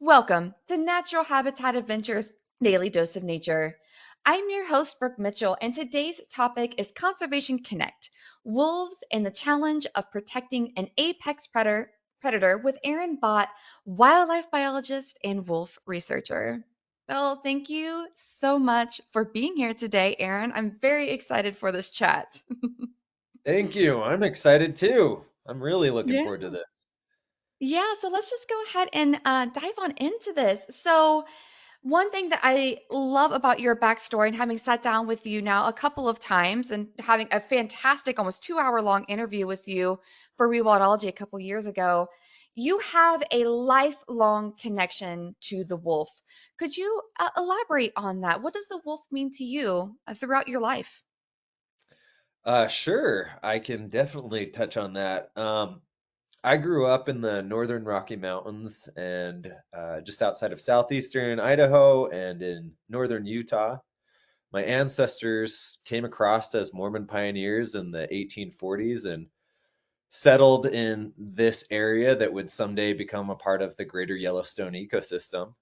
Welcome to Natural Habitat Adventures Daily Dose of Nature. I'm your host, Brooke Mitchell, and today's topic is Conservation Connect Wolves and the Challenge of Protecting an Apex Predator with Aaron Bott, wildlife biologist and wolf researcher. Well, thank you so much for being here today, Aaron. I'm very excited for this chat. Thank you. I'm excited too. I'm really looking Yeah. forward to this. Yeah, so let's just go ahead and dive on into this. One thing that I love about your backstory and having sat down with you now a couple of times and having a fantastic, almost 2 hour long interview with you for Rewildology a couple years ago, you have a lifelong connection to the wolf. Could you elaborate on that? What does the wolf mean to you throughout your life? Sure, I can definitely touch on that. I grew up in the northern Rocky Mountains and just outside of southeastern Idaho and in northern Utah. My ancestors came across as Mormon pioneers in the 1840s and settled in this area that would someday become a part of the greater Yellowstone ecosystem.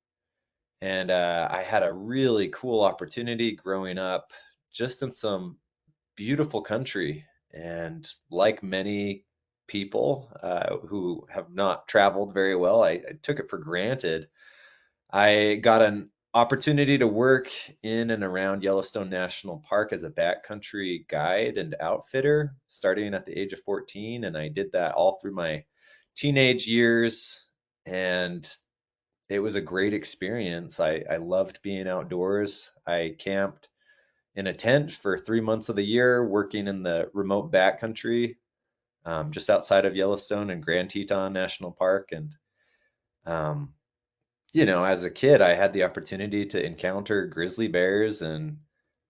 And I had a really cool opportunity growing up just in some beautiful country. And like many people who have not traveled very well, I took it for granted. I got an opportunity to work in and around Yellowstone National Park as a backcountry guide and outfitter starting at the age of 14. And I did that all through my teenage years. And it was a great experience. I loved being outdoors. I camped in a tent for 3 months of the year, working in the remote backcountry just outside of Yellowstone and Grand Teton National Park. And, um, as a kid, I had the opportunity to encounter grizzly bears and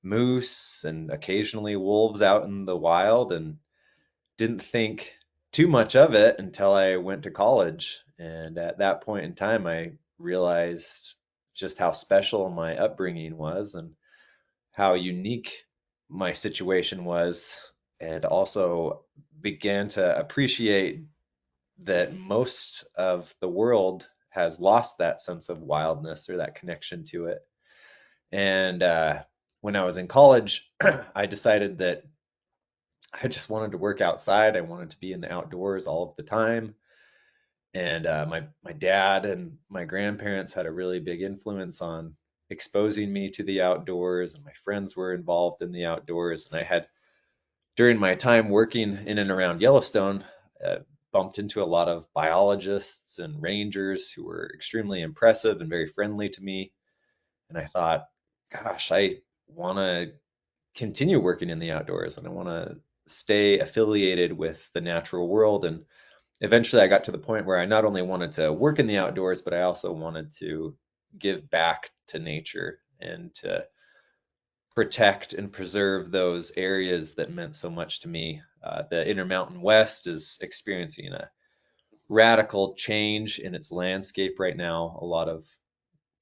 moose and occasionally wolves out in the wild and didn't think too much of it until I went to college. And at that point in time, I realized just how special my upbringing was and how unique my situation was, and also began to appreciate that most of the world has lost that sense of wildness or that connection to it. And when I was in college, I decided that I just wanted to work outside. I wanted to be in the outdoors all of the time. And my dad and my grandparents had a really big influence on exposing me to the outdoors, and my friends were involved in the outdoors. And I had, during my time working in and around Yellowstone, uh, bumped into a lot of biologists and rangers who were extremely impressive and very friendly to me. And I thought, gosh, I want to continue working in the outdoors and I want to stay affiliated with the natural world. And eventually I got to the point where I not only wanted to work in the outdoors, but I also wanted to give back to nature and to protect and preserve those areas that meant so much to me. The Intermountain West is experiencing a radical change in its landscape right now. A lot of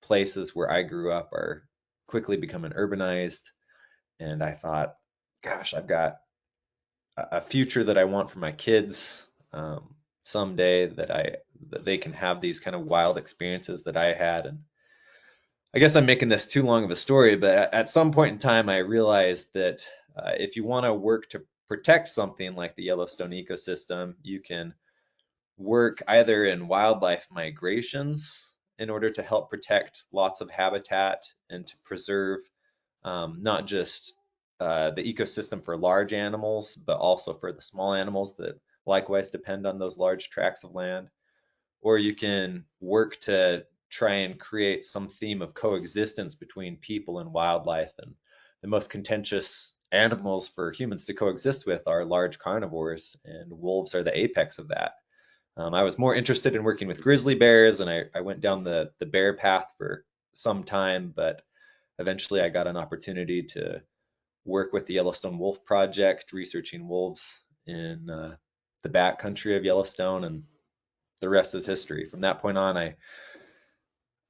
places where I grew up are quickly becoming urbanized. And I thought, gosh, I've got a future that I want for my kids someday, that they can have these kind of wild experiences that I had. And I guess I'm making this too long of a story, but at some point in time, I realized that if you want to work to protect something like the Yellowstone ecosystem, you can work either in wildlife migrations in order to help protect lots of habitat and to preserve not just the ecosystem for large animals, but also for the small animals that likewise depend on those large tracts of land. Or you can work to try and create some theme of coexistence between people and wildlife. And the most contentious animals for humans to coexist with are large carnivores, and wolves are the apex of that. I was more interested in working with grizzly bears, and I went down the bear path for some time, but eventually I got an opportunity to work with the Yellowstone Wolf Project, researching wolves in the backcountry of Yellowstone, and the rest is history. From that point on,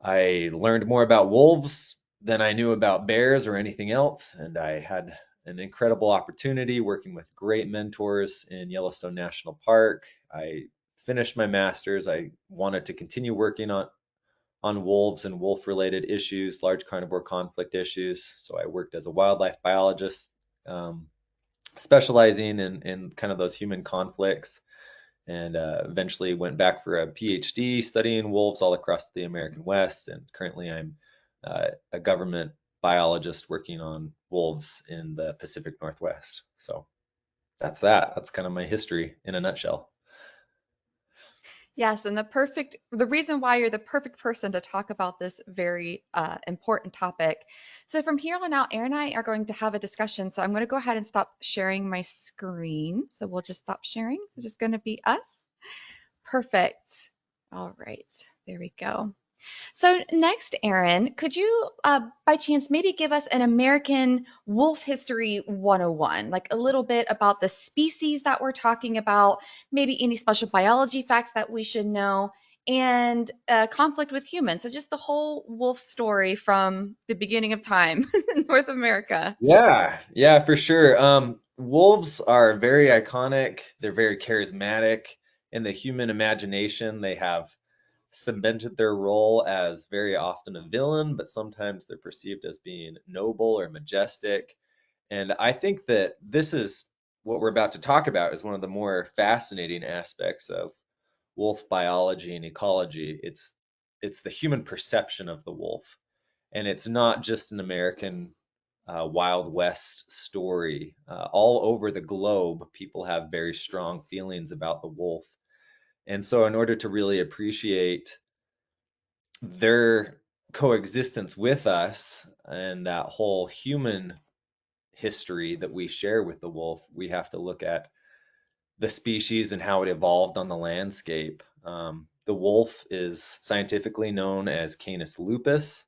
I learned more about wolves than I knew about bears or anything else, and I had an incredible opportunity working with great mentors in Yellowstone National Park. I finished my master's. I wanted to continue working on wolves and wolf-related issues, large carnivore conflict issues. So I worked as a wildlife biologist, um, specializing in kind of those human conflicts, and eventually went back for a PhD studying wolves all across the American West. And currently I'm a government biologist working on wolves in the Pacific Northwest. So that's that. That's kind of my history in a nutshell. Yes, and the reason why you're the perfect person to talk about this very important topic. So from here on out, Aaron and I are going to have a discussion. So I'm going to go ahead and stop sharing my screen. So we'll just stop sharing. It's just going to be us. Perfect. All right, there we go. So next, Aaron, could you, by chance, maybe give us an American Wolf History 101, like a little bit about the species that we're talking about, maybe any special biology facts that we should know, and conflict with humans. So just the whole wolf story from the beginning of time in North America. Yeah, yeah, for sure. Wolves are very iconic. They're very charismatic in the human imagination. They have cemented their role as very often a villain, but sometimes they're perceived as being noble or majestic. And I think that this is what we're about to talk about is one of the more fascinating aspects of wolf biology and ecology. It's the human perception of the wolf, and it's not just an American Wild West story. All over the globe, people have very strong feelings about the wolf. And so, in order to really appreciate their coexistence with us and that whole human history that we share with the wolf, we have to look at the species and how it evolved on the landscape. The wolf is scientifically known as Canis lupus,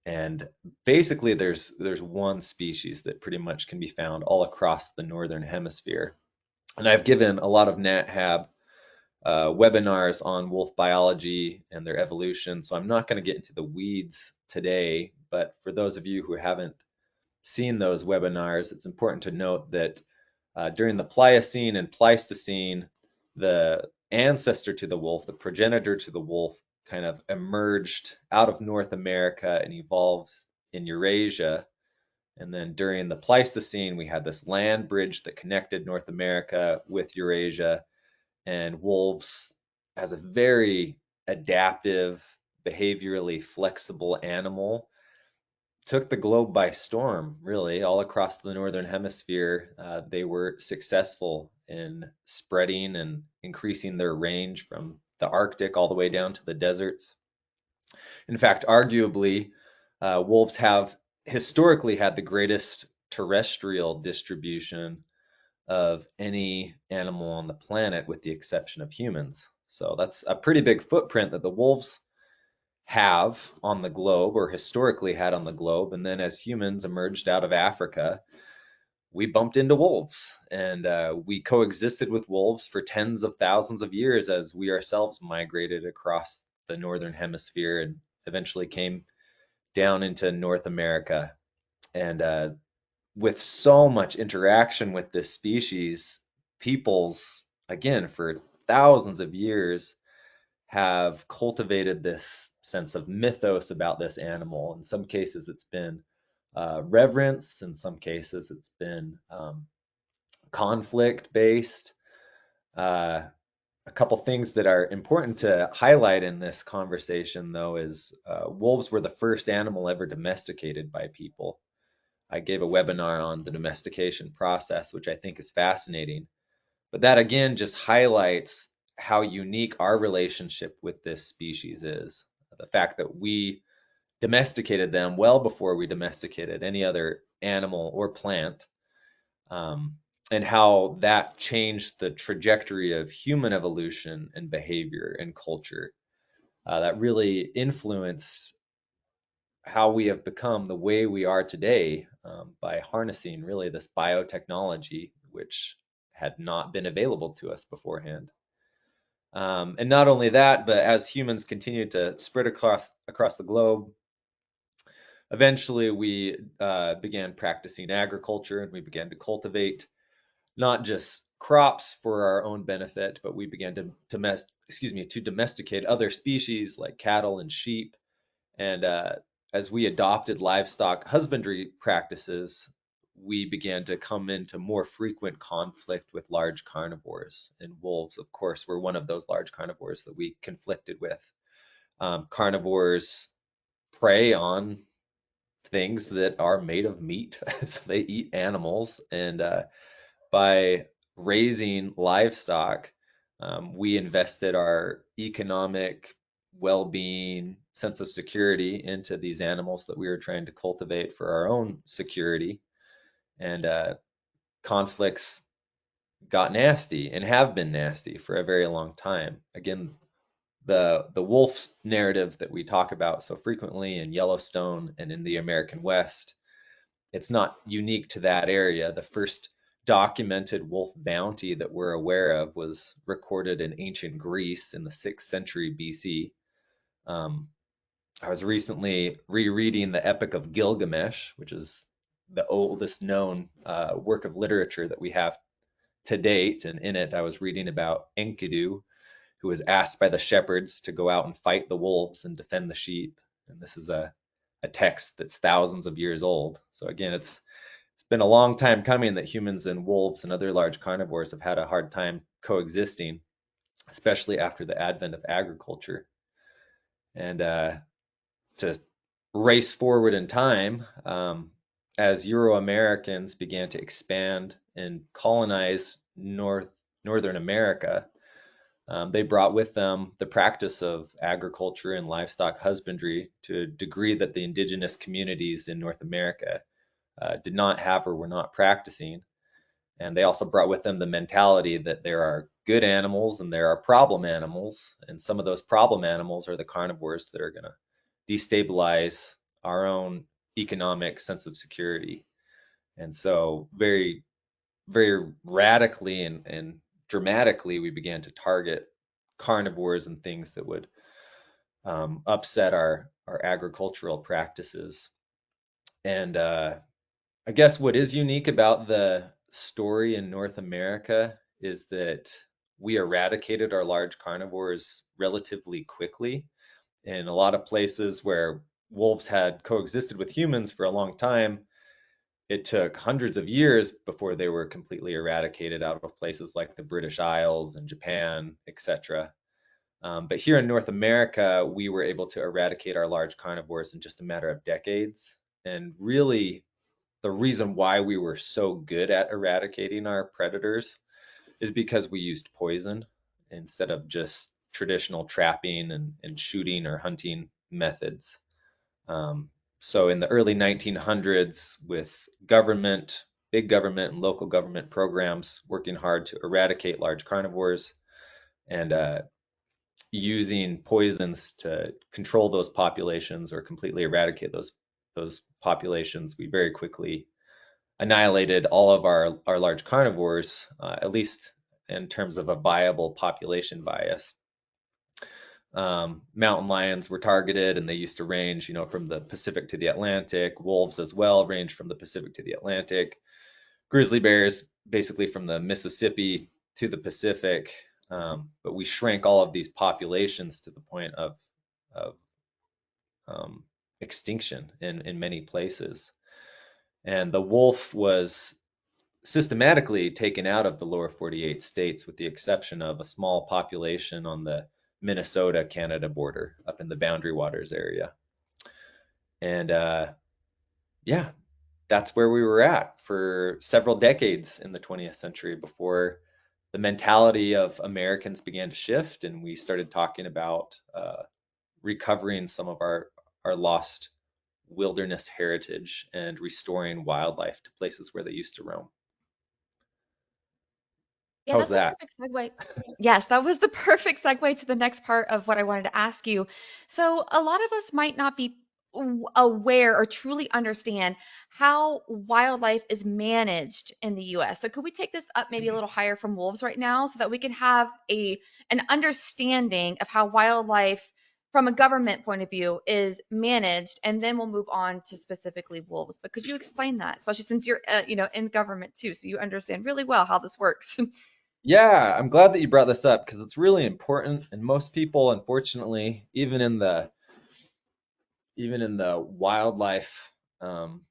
and basically there's one species that pretty much can be found all across the northern hemisphere. And I've given a lot of NatHab webinars on wolf biology and their evolution, so I'm not going to get into the weeds today. But for those of you who haven't seen those webinars, it's important to note that during the Pliocene and Pleistocene, the ancestor to the wolf, the progenitor to the wolf, kind of emerged out of North America and evolved in Eurasia. And then during the Pleistocene, we had this land bridge that connected North America with Eurasia, and wolves, as a very adaptive, behaviorally flexible animal, took the globe by storm, really, all across the northern hemisphere. They were successful in spreading and increasing their range from the Arctic all the way down to the deserts. In fact, arguably, wolves have historically had the greatest terrestrial distribution of any animal on the planet, with the exception of humans. So that's a pretty big footprint that the wolves have on the globe, or historically had on the globe. And then as humans emerged out of Africa, we bumped into wolves, and we coexisted with wolves for tens of thousands of years as we ourselves migrated across the northern hemisphere and eventually came down into North America. And with so much interaction with this species, peoples, again, for thousands of years, have cultivated this sense of mythos about this animal. In some cases, it's been reverence. In some cases, it's been conflict based. Uh, a couple things that are important to highlight in this conversation, though, is wolves were the first animal ever domesticated by people. I gave a webinar on the domestication process, which I think is fascinating. But that again just highlights how unique our relationship with this species is. The fact that we domesticated them well before we domesticated any other animal or plant, um, and how that changed the trajectory of human evolution and behavior and culture. That really influenced how we have become the way we are today, by harnessing really this biotechnology, which had not been available to us beforehand. And not only that, but as humans continued to spread across the globe, eventually we began practicing agriculture, and we began to cultivate not just crops for our own benefit, but we began to to domesticate other species like cattle and sheep, And as we adopted livestock husbandry practices, we began to come into more frequent conflict with large carnivores. And wolves, of course, were one of those large carnivores that we conflicted with. Carnivores prey on things that are made of meat. So they eat animals, and by raising livestock, we invested our economic well-being, sense of security into these animals that we were trying to cultivate for our own security. And conflicts got nasty and have been nasty for a very long time. Again, the wolf narrative that we talk about so frequently in Yellowstone and in the American West, it's not unique to that area. The first documented wolf bounty that we're aware of was recorded in ancient Greece in the 6th century BC. Um, I was recently rereading the Epic of Gilgamesh, which is the oldest known work of literature that we have to date. And in it, I was reading about Enkidu, who was asked by the shepherds to go out and fight the wolves and defend the sheep. And this is a text that's thousands of years old. So again, it's been a long time coming that humans and wolves and other large carnivores have had a hard time coexisting, especially after the advent of agriculture. And to race forward in time, as Euro Americans began to expand and colonize Northern America, they brought with them the practice of agriculture and livestock husbandry to a degree that the indigenous communities in North America did not have or were not practicing. And they also brought with them the mentality that there are good animals and there are problem animals. And some of those problem animals are the carnivores that are going to destabilize our own economic sense of security. And so, very radically and dramatically, we began to target carnivores and things that would upset our agricultural practices. And I guess what is unique about the story in North America is that we eradicated our large carnivores relatively quickly. In a lot of places where wolves had coexisted with humans for a long time, it took hundreds of years before they were completely eradicated out of places like the British Isles and Japan, etc. But here in North America, we were able to eradicate our large carnivores in just a matter of decades. And really, the reason why we were so good at eradicating our predators is because we used poison instead of just traditional trapping and shooting or hunting methods. Um, so in the early 1900s, with government, big government and local government programs working hard to eradicate large carnivores and using poisons to control those populations or completely eradicate those populations, we very quickly annihilated all of our large carnivores, at least in terms of a viable population bias. Mountain lions were targeted, and they used to range, from the Pacific to the Atlantic. Wolves as well range from the Pacific to the Atlantic. Grizzly bears basically from the Mississippi to the Pacific. But we shrank all of these populations to the point of extinction in many places. And the wolf was systematically taken out of the lower 48 states, with the exception of a small population on the Minnesota-Canada border up in the Boundary Waters area. And yeah, that's where we were at for several decades in the 20th century before the mentality of Americans began to shift and we started talking about recovering some of our lost wilderness heritage and restoring wildlife to places where they used to roam. Yeah, How's that's a that? perfect segue. Yes, that was the perfect segue to the next part of what I wanted to ask you. So, a lot of us might not be aware or truly understand how wildlife is managed in the US. So, could we take this up maybe a little higher from wolves right now so that we can have an understanding of how wildlife from a government point of view is managed, and then we'll move on to specifically wolves. But could you explain that, especially since you're in government too, so you understand really well how this works? Yeah, I'm glad that you brought this up because it's really important. And most people, unfortunately, even in the even in the wildlife, um,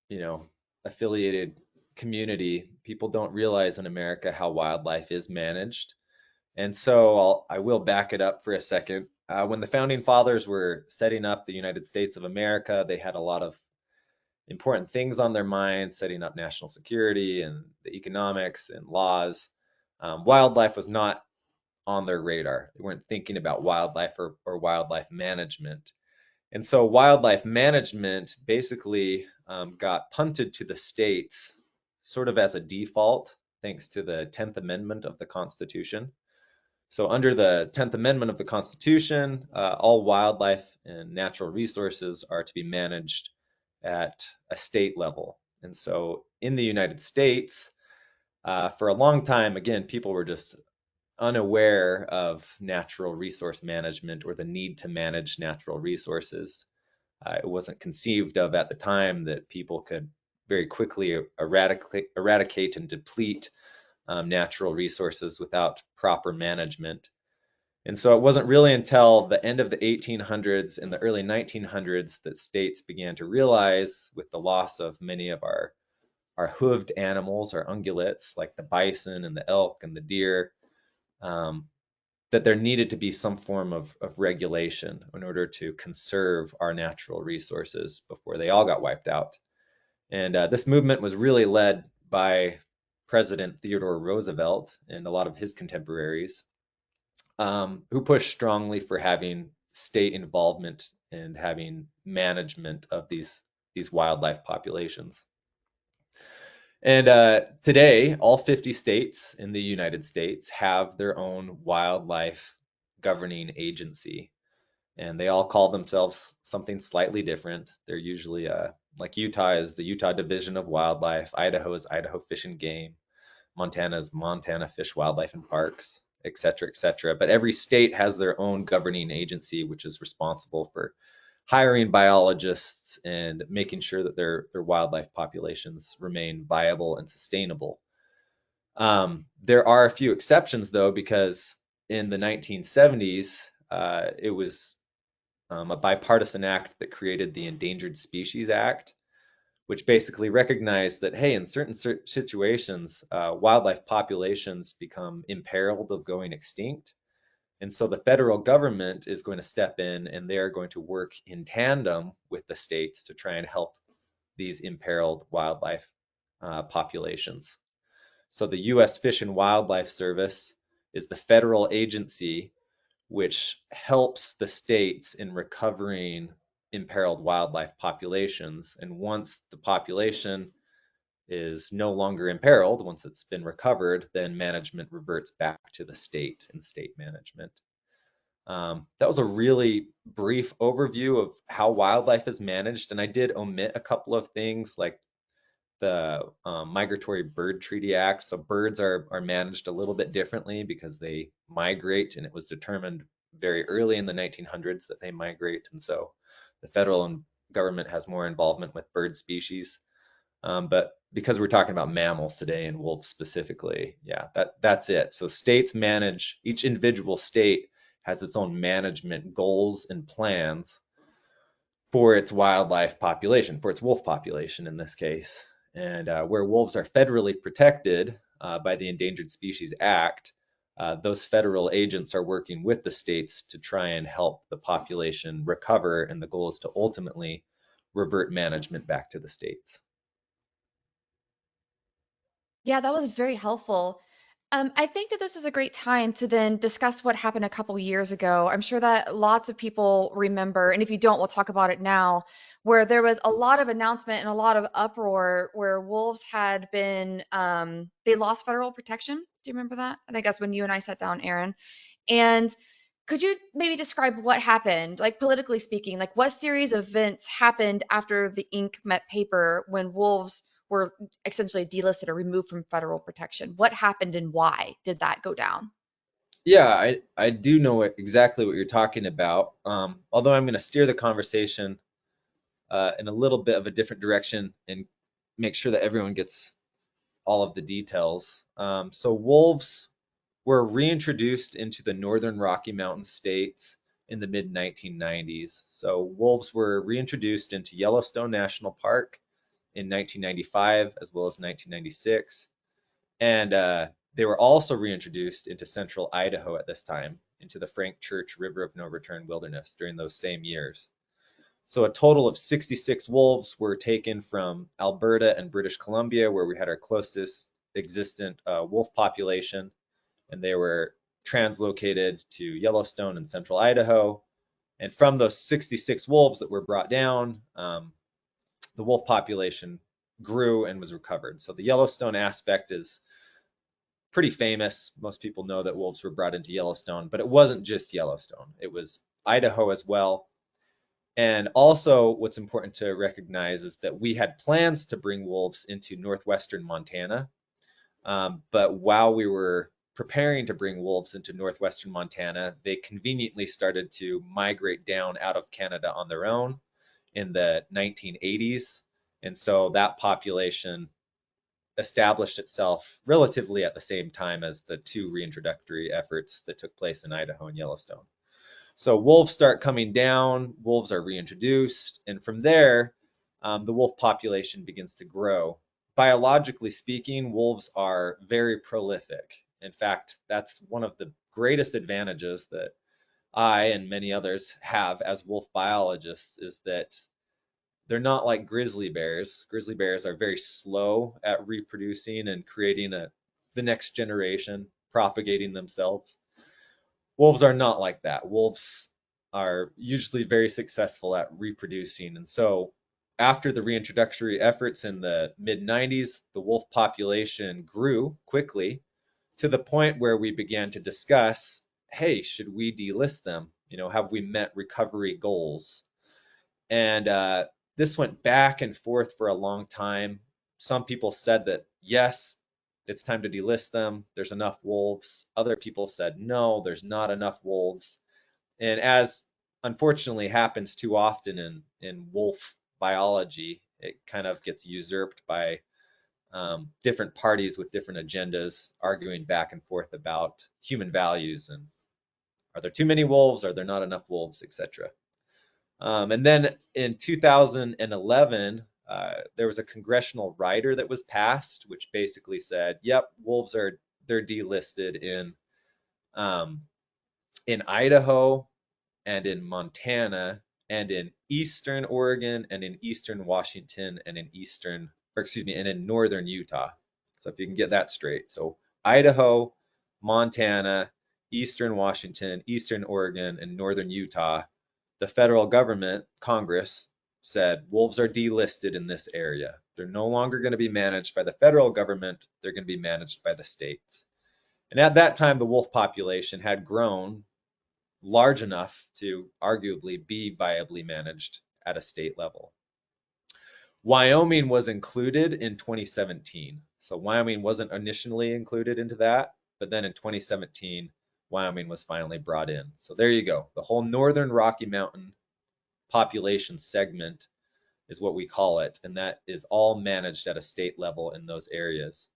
you know, affiliated community, people don't realize in America how wildlife is managed. And so I will back it up for a second. When the founding fathers were setting up the United States of America, they had a lot of important things on their minds, setting up national security and the economics and laws. Wildlife was not on their radar. They weren't thinking about wildlife or wildlife management. And so wildlife management basically got punted to the states sort of as a default, thanks to the 10th Amendment of the Constitution. So under the 10th Amendment of the Constitution, all wildlife and natural resources are to be managed at a state level. And so in the United States, for a long time, again, people were just unaware of natural resource management or the need to manage natural resources. It wasn't conceived of at the time that people could very quickly eradicate and deplete natural resources without proper management. And so it wasn't really until the end of the 1800s and the early 1900s that states began to realize, with the loss of many of our hooved animals, our ungulates, like the bison and the elk and the deer, um, that there needed to be some form of regulation in order to conserve our natural resources before they all got wiped out. And this movement was really led by President Theodore Roosevelt and a lot of his contemporaries, who pushed strongly for having state involvement and having management of these wildlife populations. And today, all 50 states in the United States have their own wildlife governing agency, and they all call themselves something slightly different. They're usually like Utah is the Utah Division of Wildlife, Idaho is Idaho Fish and Game, Montana is Montana Fish, Wildlife and Parks, et cetera, et cetera. But every state has their own governing agency, which is responsible for hiring biologists and making sure that their wildlife populations remain viable and sustainable. There are a few exceptions, though, because in the 1970s, it was a bipartisan act that created the Endangered Species Act, which basically recognized that, hey, in certain situations, wildlife populations become imperiled of going extinct. And so the federal government is going to step in and they are going to work in tandem with the states to try and help these imperiled wildlife populations. So the U.S. Fish and Wildlife Service is the federal agency which helps the states in recovering imperiled wildlife populations. And once the population is no longer imperiled, once it's been recovered, then management reverts back to the state and state management. That was a really brief overview of how wildlife is managed, and I did omit a couple of things like the Migratory Bird Treaty Act. So birds are managed a little bit differently because they migrate, and it was determined very early in the 1900s that they migrate, and so the federal government has more involvement with bird species. But because we're talking about mammals today and wolves specifically, yeah, that's it. So states manage, each individual state has its own management goals and plans for its wildlife population, for its wolf population in this case. And where wolves are federally protected by the Endangered Species Act, those federal agents are working with the states to try and help the population recover, and the goal is to ultimately revert management back to the states. Yeah, that was very helpful. I think that this is a great time to then discuss what happened a couple years ago. I'm sure that lots of people remember, and if you don't, we'll talk about it now, where there was a lot of announcement and a lot of uproar where wolves had been, they lost federal protection. Do you remember that? I think that's when you and I sat down, Aaron. And could you maybe describe what happened, like politically speaking, like what series of events happened after the ink met paper when wolves were essentially delisted or removed from federal protection? What happened and why did that go down? Yeah, I do know exactly what you're talking about. Although I'm going to steer the conversation in a little bit of a different direction and make sure that everyone gets all of the details. So wolves were reintroduced into the northern Rocky Mountain states in the mid 1990s. So wolves were reintroduced into Yellowstone National Park in 1995 as well as 1996. And they were also reintroduced into central Idaho at this time, into the Frank Church River of No Return Wilderness during those same years. So a total of 66 wolves were taken from Alberta and British Columbia, where we had our closest existent wolf population, and they were translocated to Yellowstone and central Idaho. And from those 66 wolves that were brought down, the wolf population grew and was recovered. So the Yellowstone aspect is pretty famous. Most people know that wolves were brought into Yellowstone, but it wasn't just Yellowstone. It was Idaho as well. And also, what's important to recognize is that we had plans to bring wolves into northwestern Montana. But while we were preparing to bring wolves into northwestern Montana, they conveniently started to migrate down out of Canada on their own in the 1980s. And so that population established itself relatively at the same time as the two reintroductory efforts that took place in Idaho and Yellowstone. So wolves start coming down, wolves are reintroduced, and from there, the wolf population begins to grow. Biologically speaking, wolves are very prolific. In fact, that's one of the greatest advantages that I and many others have as wolf biologists is that they're not like grizzly bears. Grizzly bears are very slow at reproducing and creating the next generation, propagating themselves. Wolves are not like that. Wolves are usually very successful at reproducing. And so after the reintroductory efforts in the mid 90s, the wolf population grew quickly to the point where we began to discuss, hey, should we delist them? Have we met recovery goals? And this went back and forth for a long time. Some people said that, yes, it's time to delist them. There's enough wolves. Other people said, no, there's not enough wolves. And as unfortunately happens too often in wolf biology, it kind of gets usurped by different parties with different agendas arguing back and forth about human values and are there too many wolves? Are there not enough wolves, etc. And then in 2011, there was a congressional rider that was passed, which basically said, "Yep, wolves they're delisted um, in Idaho and in Montana and in eastern Oregon and in eastern Washington and and in northern Utah." So if you can get that straight, so Idaho, Montana, eastern Washington, eastern Oregon, and northern Utah, the federal government, Congress, said wolves are delisted in this area. They're no longer going to be managed by the federal government. They're going to be managed by the states. And at that time, the wolf population had grown large enough to arguably be viably managed at a state level. Wyoming was included in 2017. So Wyoming wasn't initially included into that, but then in 2017, Wyoming was finally brought in. So there you go. The whole northern Rocky Mountain population segment is what we call it, and that is all managed at a state level in those areas.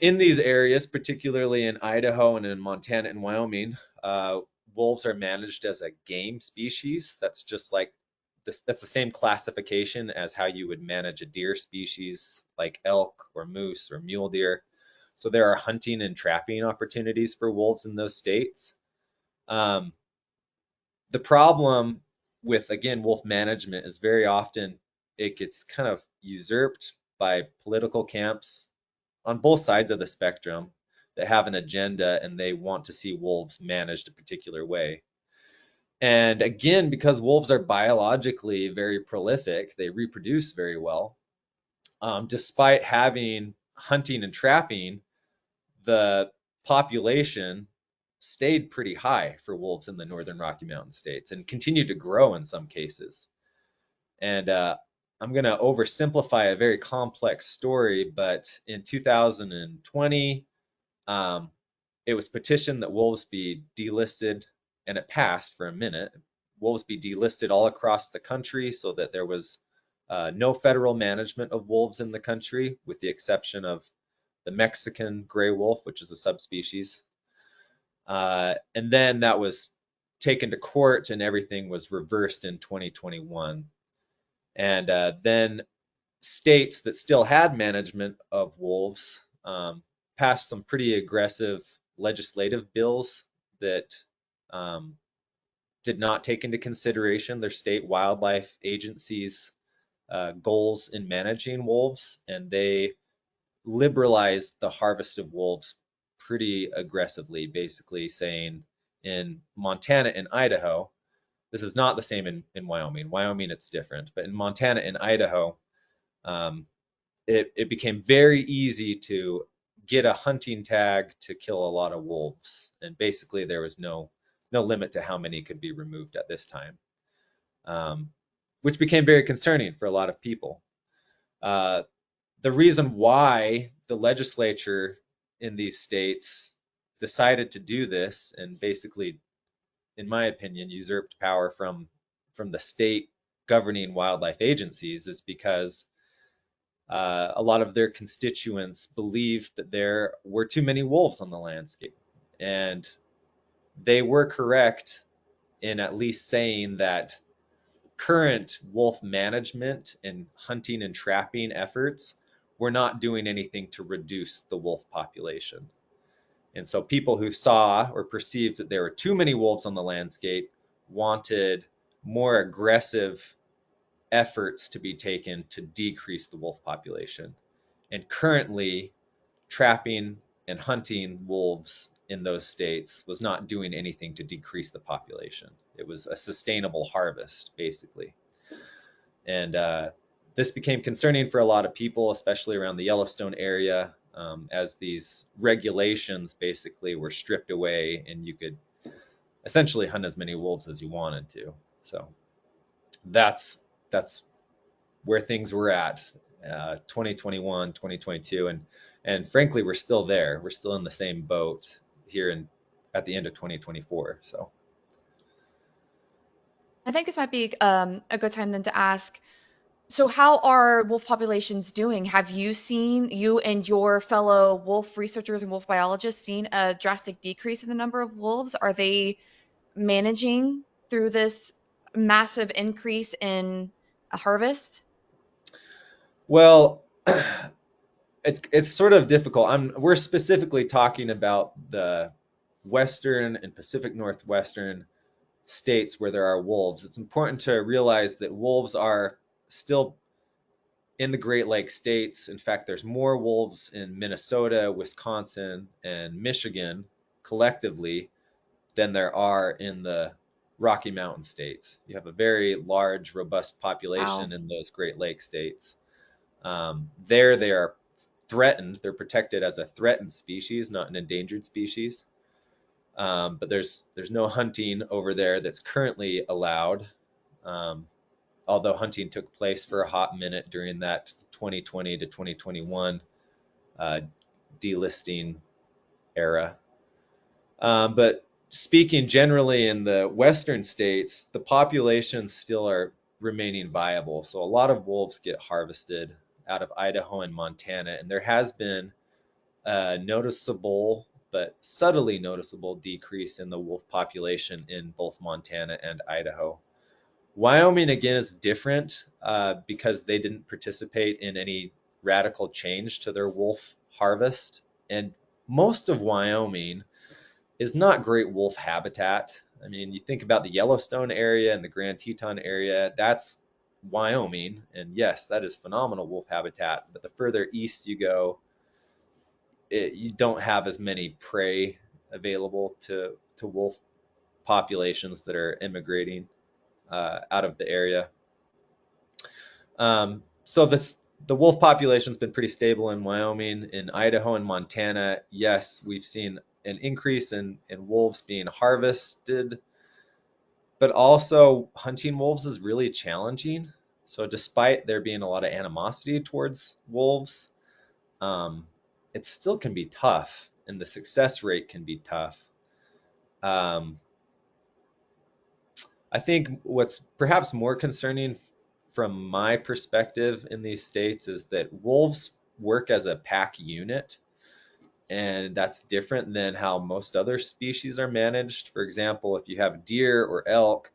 In these areas, particularly in Idaho and in Montana and Wyoming, wolves are managed as a game species. That's just like this, that's the same classification as how you would manage a deer species like elk or moose or mule deer. So there are hunting and trapping opportunities for wolves in those states. Um, the problem with, again, wolf management is very often it gets kind of usurped by political camps on both sides of the spectrum that have an agenda and they want to see wolves managed a particular way. And again, because wolves are biologically very prolific, they reproduce very well. Despite having hunting and trapping, the population stayed pretty high for wolves in the northern Rocky Mountain states and continued to grow in some cases. And I'm going to oversimplify a very complex story, but in 2020, it was petitioned that wolves be delisted, and it passed for a minute. Wolves be delisted all across the country so that there was no federal management of wolves in the country, with the exception of the Mexican gray wolf, which is a subspecies. And then that was taken to court and everything was reversed in 2021. And then states that still had management of wolves passed some pretty aggressive legislative bills that um, did not take into consideration their state wildlife agencies' goals in managing wolves, and they liberalized the harvest of wolves pretty aggressively, basically saying in Montana and Idaho, this is not the same in Wyoming. Wyoming, it's different, but in Montana and Idaho, um, it became very easy to get a hunting tag to kill a lot of wolves, and basically there was no limit to how many could be removed at this time, um, which became very concerning for a lot of people. Uh, the reason why the legislature in these states decided to do this and basically, in my opinion, usurped power from the state governing wildlife agencies is because a lot of their constituents believed that there were too many wolves on the landscape. And they were correct in at least saying that current wolf management and hunting and trapping efforts were not doing anything to reduce the wolf population. And so people who saw or perceived that there were too many wolves on the landscape wanted more aggressive efforts to be taken to decrease the wolf population. And currently, trapping and hunting wolves in those states was not doing anything to decrease the population. It was a sustainable harvest, basically. And this became concerning for a lot of people, especially around the Yellowstone area, as these regulations basically were stripped away and you could essentially hunt as many wolves as you wanted to. So that's where things were at 2021, 2022, and frankly, we're still there. We're still in the same boat here in at the end of 2024. So I think this might be a good time then to ask. So, how are wolf populations doing? Have you seen, you and your fellow wolf researchers and wolf biologists, seen a drastic decrease in the number of wolves? Are they managing through this massive increase in a harvest? well, it's sort of difficult. We're specifically talking about the western and Pacific Northwestern states where there are wolves. It's important to realize that wolves are still in the Great Lakes states. In fact, there's more wolves in Minnesota, Wisconsin, and Michigan collectively than there are in the Rocky Mountain states. You have a very large, robust population Wow. in those Great Lakes states. There, they are threatened. They're protected as a threatened species, not an endangered species. But there's no hunting over there that's currently allowed. Um, Although hunting took place for a hot minute during that 2020 to 2021 uh, delisting era. But speaking generally in the western states, the populations still are remaining viable. So a lot of wolves get harvested out of Idaho and Montana, and there has been a noticeable but subtly noticeable decrease in the wolf population in both Montana and Idaho. Wyoming again is different because they didn't participate in any radical change to their wolf harvest, and most of Wyoming is not great wolf habitat. I mean, you think about the Yellowstone area and the Grand Teton area, that's Wyoming, and yes, that is phenomenal wolf habitat. But the further east you go, you don't have as many prey available to wolf populations that are immigrating out of the area. So the wolf population's been pretty stable in Wyoming. In Idaho and Montana, yes, we've seen an increase in wolves being harvested, but also hunting wolves is really challenging. So despite there being a lot of animosity towards wolves, um, it still can be tough, and the success rate can be tough. Um, I think what's perhaps more concerning from my perspective in these states is that wolves work as a pack unit, and that's different than how most other species are managed. For example, if you have deer or elk,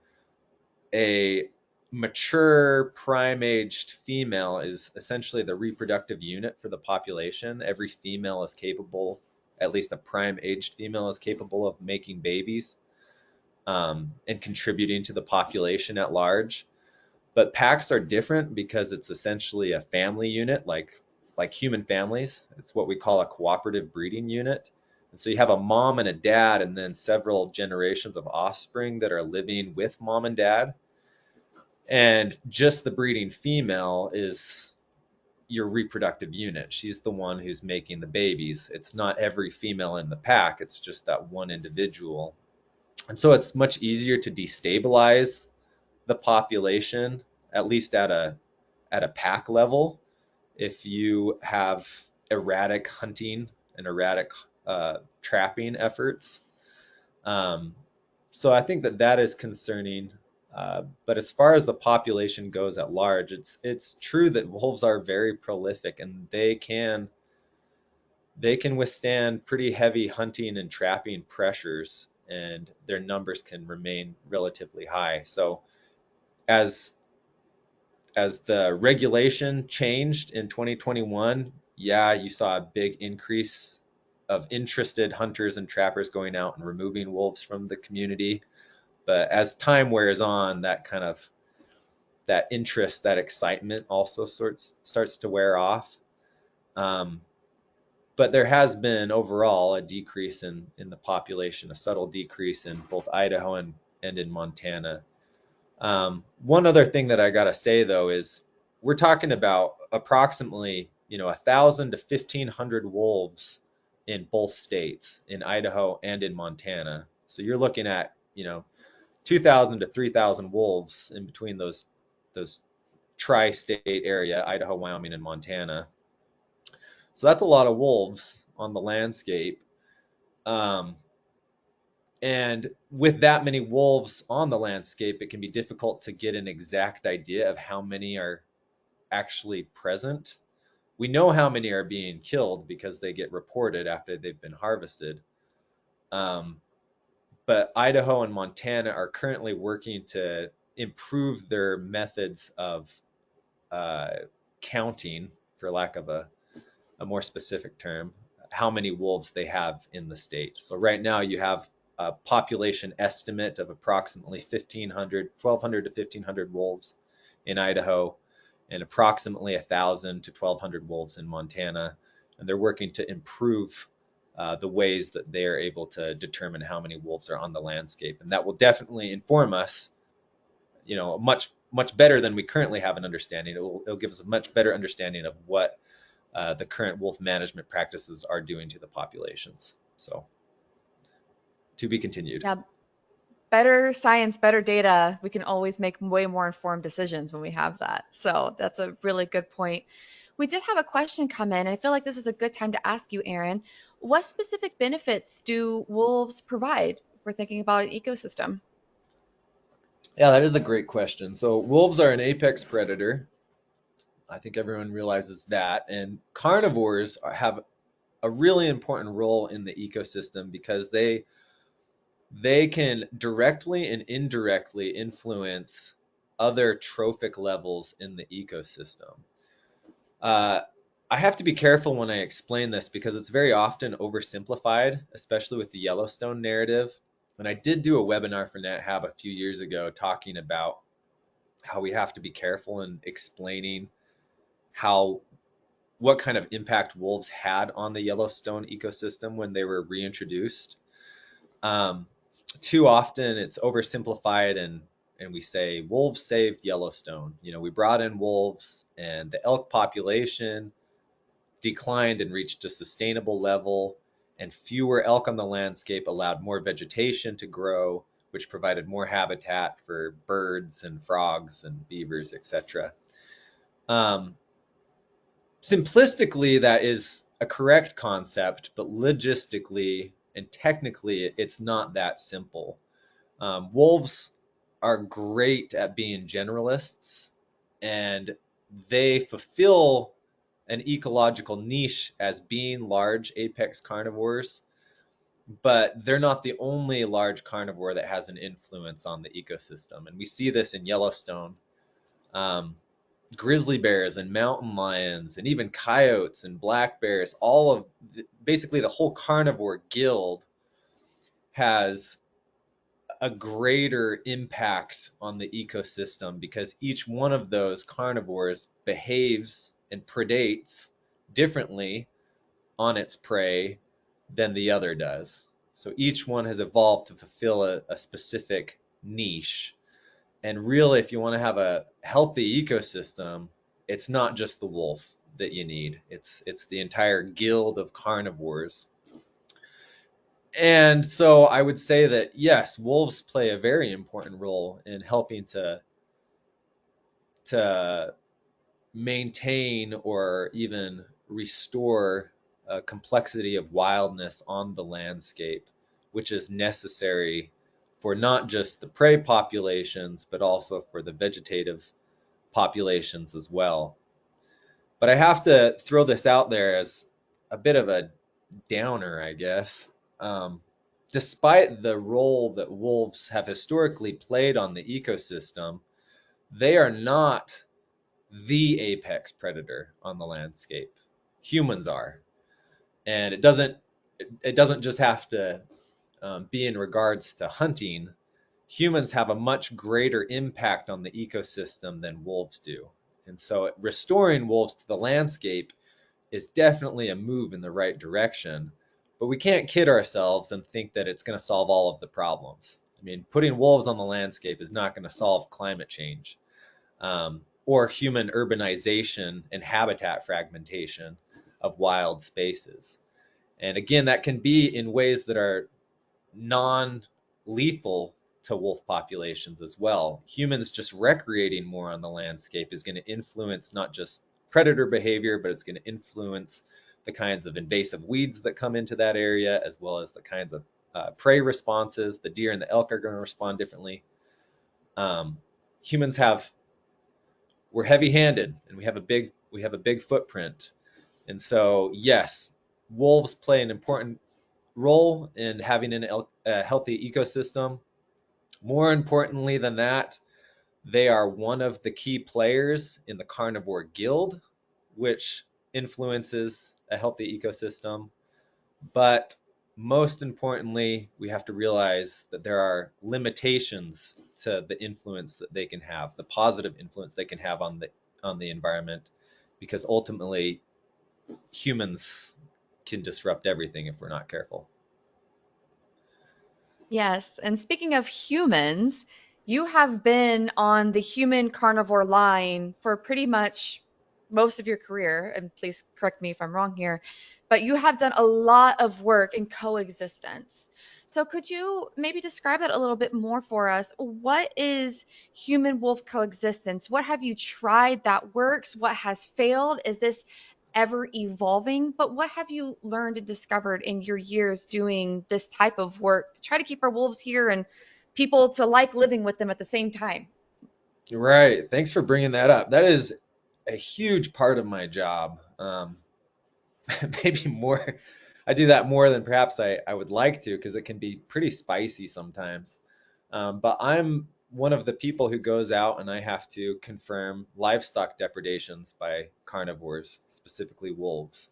a mature prime-aged female is essentially the reproductive unit for the population. Every female is capable, at least a prime-aged female is capable of making babies, and contributing to the population at large. But packs are different because it's essentially a family unit, like human families. It's what we call a cooperative breeding unit. And so you have a mom and a dad, and then several generations of offspring that are living with mom and dad. And just the breeding female is your reproductive unit. She's the one who's making the babies. It's not every female in the pack, it's just that one individual. And so it's much easier to destabilize the population, at least at a pack level, if you have erratic hunting and erratic trapping efforts. Um, so I think that that is concerning. But as far as the population goes at large, it's true that wolves are very prolific, and they can withstand pretty heavy hunting and trapping pressures, and their numbers can remain relatively high. So as as the regulation changed in 2021, yeah, you saw a big increase of interested hunters and trappers going out and removing wolves from the community. But as time wears on, that interest, that excitement also starts to wear off. Um, but there has been overall a decrease in the population, a subtle decrease in both Idaho and in Montana. One other thing that I gotta say though is we're talking about approximately 1,000 to 1,500 wolves in both states, in Idaho and in Montana. So you're looking at 2,000 to 3,000 wolves in between those tri-state area, Idaho, Wyoming, and Montana. So that's a lot of wolves on the landscape. Um, And with that many wolves on the landscape, it can be difficult to get an exact idea of how many are actually present. We know how many are being killed because they get reported after they've been harvested. Um, but Idaho and Montana are currently working to improve their methods of uh, counting, for lack of a more specific term, how many wolves they have in the state. So right now you have a population estimate of approximately 1,200 to 1,500 wolves in Idaho, and approximately 1,000 to 1,200 wolves in Montana. And they're working to improve the ways that they are able to determine how many wolves are on the landscape. And that will definitely inform us, much better than we currently have an understanding. It'll give us a much better understanding of what the current wolf management practices are doing to the populations. So, to be continued. Yeah, better science, better data. We can always make way more informed decisions when we have that. So that's a really good point. We did have a question come in, and I feel like this is a good time to ask you, Aaron. What specific benefits do wolves provide if we're thinking about an ecosystem? Yeah, that is a great question. So, wolves are an apex predator. I think everyone realizes that. And carnivores have a really important role in the ecosystem because they can directly and indirectly influence other trophic levels in the ecosystem. Uh, I have to be careful when I explain this because it's very often oversimplified, especially with the Yellowstone narrative. And I did do a webinar for NatHab a few years ago talking about how we have to be careful in explaining how what kind of impact wolves had on the Yellowstone ecosystem when they were reintroduced. Um, Too often it's oversimplified, and we say wolves saved Yellowstone. We brought in wolves and the elk population declined and reached a sustainable level, and fewer elk on the landscape allowed more vegetation to grow, which provided more habitat for birds and frogs and beavers, etc. Um, Simplistically, that is a correct concept, but logistically and technically, it's not that simple. Wolves are great at being generalists, and they fulfill an ecological niche as being large apex carnivores, but they're not the only large carnivore that has an influence on the ecosystem. And we see this in Yellowstone. Um, Grizzly bears and mountain lions and even coyotes and black bears, basically the whole carnivore guild has a greater impact on the ecosystem because each one of those carnivores behaves and predates differently on its prey than the other does. So each one has evolved to fulfill a specific niche. And really, if you want to have a healthy ecosystem, it's not just the wolf that you need. It's the entire guild of carnivores. And so I would say that yes, wolves play a very important role in helping to maintain or even restore a complexity of wildness on the landscape, which is necessary for not just the prey populations, but also for the vegetative populations as well. But I have to throw this out there as a bit of a downer, I guess. Despite the role that wolves have historically played on the ecosystem, they are not the apex predator on the landscape. Humans are, and it doesn't just have to be in regards to hunting. Humans have a much greater impact on the ecosystem than wolves do, and so restoring wolves to the landscape is definitely a move in the right direction. But we can't kid ourselves and think that it's going to solve all of the problems. I mean, putting wolves on the landscape is not going to solve climate change, or human urbanization and habitat fragmentation of wild spaces. And again, that can be in ways that are non lethal to wolf populations as well. Humans just recreating more on the landscape is going to influence not just predator behavior, but it's going to influence the kinds of invasive weeds that come into that area, as well as the kinds of prey responses. The deer and the elk are going to respond differently. Um, Humans have we're heavy-handed and we have a big footprint. And so, yes, wolves play an important role in having a healthy ecosystem. More importantly than that, they are one of the key players in the carnivore guild, which influences a healthy ecosystem. But most importantly, we have to realize that there are limitations to the influence that they can have, the positive influence they can have on the environment, because ultimately humans can disrupt everything if we're not careful. Yes, and speaking of humans, you have been on the human carnivore line for pretty much most of your career, and please correct me if I'm wrong here, but you have done a lot of work in coexistence. So could you maybe describe that a little bit more for us? What is human wolf coexistence? What have you tried that works? What has failed? Is this ever evolving? But what have you learned and discovered in your years doing this type of work to try to keep our wolves here and people to like living with them at the same time? Right. Thanks for bringing that up. That is a huge part of my job. Maybe more, I do that more than perhaps I would like to because it can be pretty spicy sometimes. But I'm one of the people who goes out and I have to confirm livestock depredations by carnivores, specifically wolves.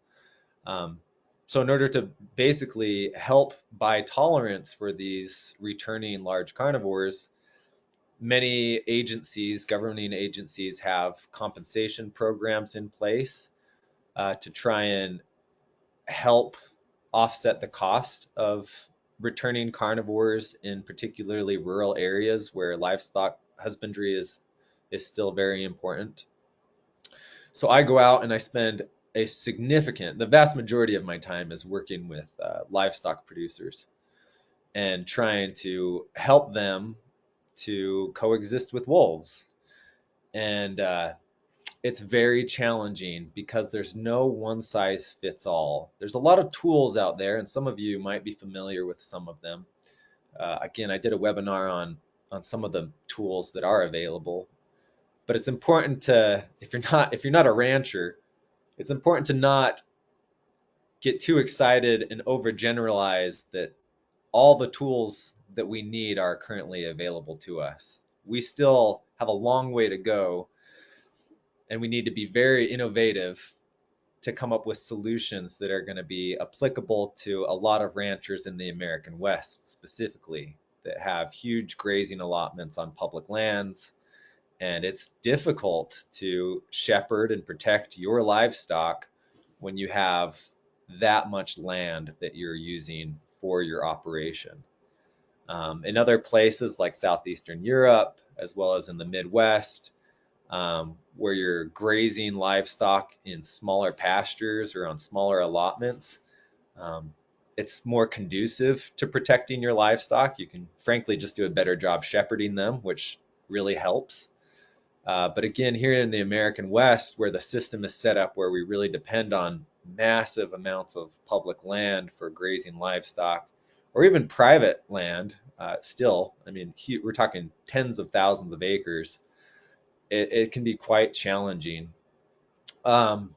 Um, so in order to basically help buy tolerance for these returning large carnivores, many agencies, governing agencies, have compensation programs in place to try and help offset the cost of returning carnivores in particularly rural areas where livestock husbandry is still very important. So I go out and I spend the vast majority of my time is working with livestock producers and trying to help them to coexist with wolves. And it's very challenging because there's no one size fits all. There's a lot of tools out there, and some of you might be familiar with some of them. Again, I did a webinar on some of the tools that are available, but it's important to if you're not a rancher, it's important to not get too excited and overgeneralize that all the tools that we need are currently available to us. We still have a long way to go, and we need to be very innovative to come up with solutions that are going to be applicable to a lot of ranchers in the American West specifically that have huge grazing allotments on public lands. And it's difficult to shepherd and protect your livestock when you have that much land that you're using for your operation. In other places like Southeastern Europe, as well as in the Midwest, where you're grazing livestock in smaller pastures or on smaller allotments, um, it's more conducive to protecting your livestock. You can frankly just do a better job shepherding them, which really helps. But again, here in the American West, where the system is set up where we really depend on massive amounts of public land for grazing livestock, or even private land, still, I mean, we're talking tens of thousands of acres, it can be quite challenging. Um,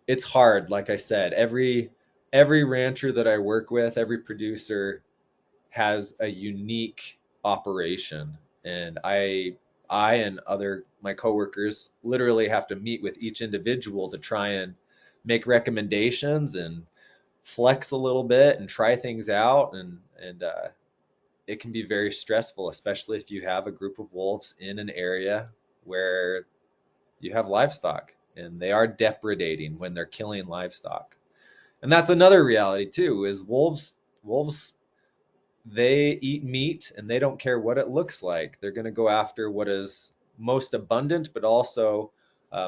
it's hard, like I said. Every rancher that I work with, every producer has a unique operation, and I and other my coworkers literally have to meet with each individual to try and make recommendations and flex a little bit and try things out, and it can be very stressful, especially if you have a group of wolves in an area where you have livestock and they are depredating when they're killing livestock. And that's another reality too, is wolves they eat meat and they don't care what it looks like. They're going to go after what is most abundant, but also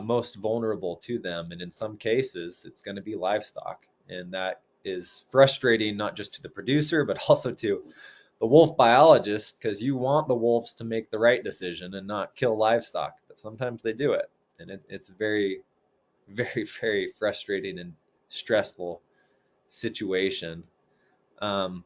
most vulnerable to them. And in some cases, it's going to be livestock. And that is frustrating, not just to the producer, but also to the wolf biologist, because you want the wolves to make the right decision and not kill livestock. But sometimes they do it. And it's a very, very, very frustrating and stressful situation. Um,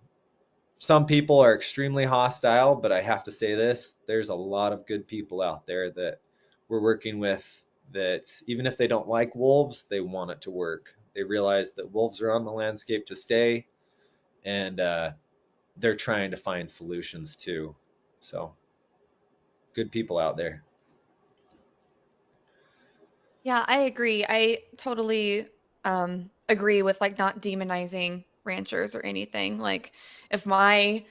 some people are extremely hostile, but I have to say this, there's a lot of good people out there that we're working with that even if they don't like wolves, they want it to work. They realize that wolves are on the landscape to stay, and they're trying to find solutions too. So, good people out there. Yeah, I agree. I totally agree with like not demonizing ranchers or anything. Like if my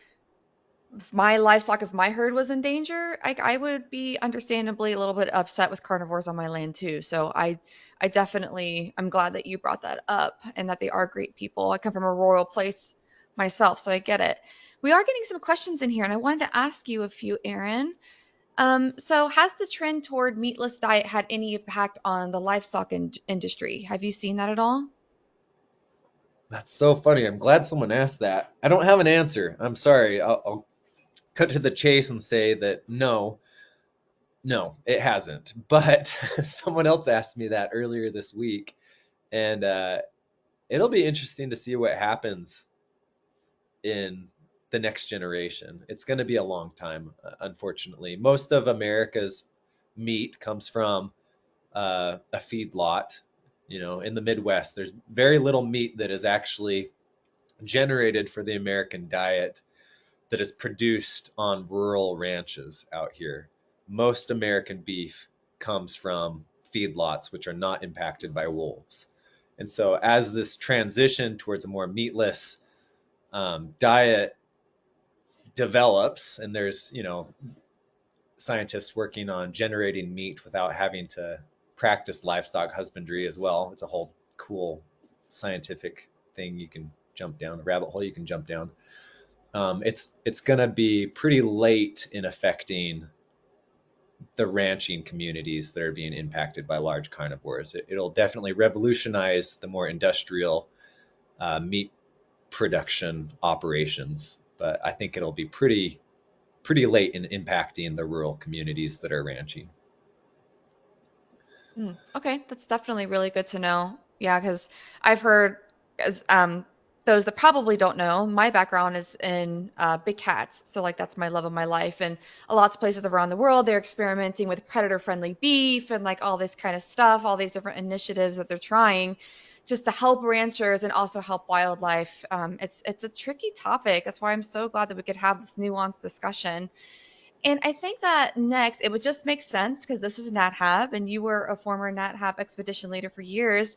livestock, if my herd was in danger, I would be understandably a little bit upset with carnivores on my land too. So I definitely, I'm glad that you brought that up and that they are great people. I come from a rural place myself, so I get it. We are getting some questions in here, and I wanted to ask you a few, Aaron. So has the trend toward meatless diet had any impact on the livestock industry? Have you seen that at all? That's so funny. I'm glad someone asked that. I don't have an answer. I'm sorry. I'll cut to the chase and say that no, no, it hasn't. But someone else asked me that earlier this week, and it'll be interesting to see what happens in the next generation. It's going to be a long time, unfortunately. Most of America's meat comes from a feedlot. You know, in the Midwest, there's very little meat that is actually generated for the American diet that is produced on rural ranches out here. Most American beef comes from feedlots, which are not impacted by wolves. And so, as this transition towards a more meatless diet develops, and there's scientists working on generating meat without having to practice livestock husbandry as well. It's a whole cool scientific thing you can jump down, a rabbit hole you can jump down. It's going to be pretty late in affecting the ranching communities that are being impacted by large carnivores. It'll definitely revolutionize the more industrial meat production operations, but I think it'll be pretty late in impacting the rural communities that are ranching. Okay, that's definitely really good to know. Yeah, because I've heard as those that probably don't know, my background is in big cats. So, like, that's my love of my life. And lots of places around the world, they're experimenting with predator friendly beef and like all this kind of stuff, all these different initiatives that they're trying just to help ranchers and also help wildlife. It's a tricky topic. That's why I'm so glad that we could have this nuanced discussion. And I think that next, it would just make sense because this is NatHab and you were a former NatHab expedition leader for years.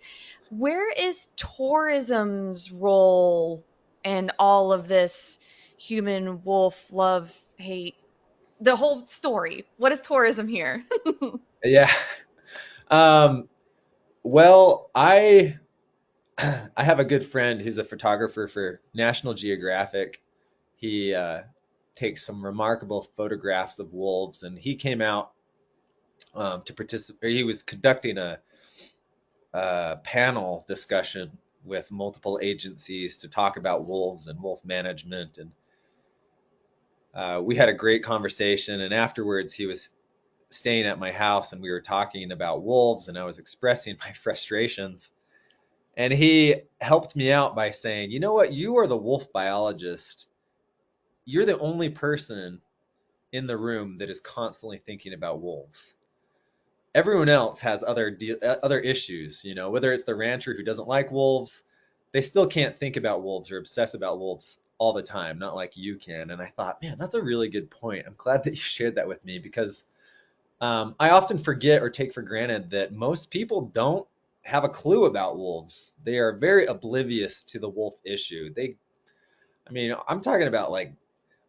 Where is tourism's role in all of this human wolf love hate? The whole story. What is tourism here? Yeah. Um, well, I have a good friend who's a photographer for National Geographic. He takes some remarkable photographs of wolves, and he came out to participate. He was conducting a panel discussion with multiple agencies to talk about wolves and wolf management, and we had a great conversation. And afterwards, he was staying at my house, and we were talking about wolves, and I was expressing my frustrations. And he helped me out by saying, you know what? You are the wolf biologist. You're the only person in the room that is constantly thinking about wolves. Everyone else has other issues, whether it's the rancher who doesn't like wolves, they still can't think about wolves or obsess about wolves all the time, not like you can. And I thought, man, that's a really good point. I'm glad that you shared that with me because I often forget or take for granted that most people don't have a clue about wolves. They are very oblivious to the wolf issue. I mean, I'm talking about like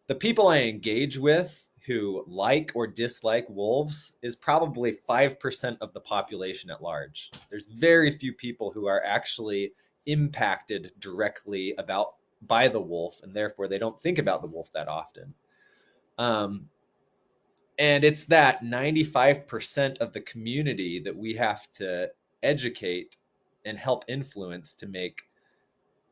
the people I engage with who like or dislike wolves is probably 5% of the population at large. There's very few people who are actually impacted directly about by the wolf, and therefore they don't think about the wolf that often. Um, and it's that 95% of the community that we have to educate and help influence to make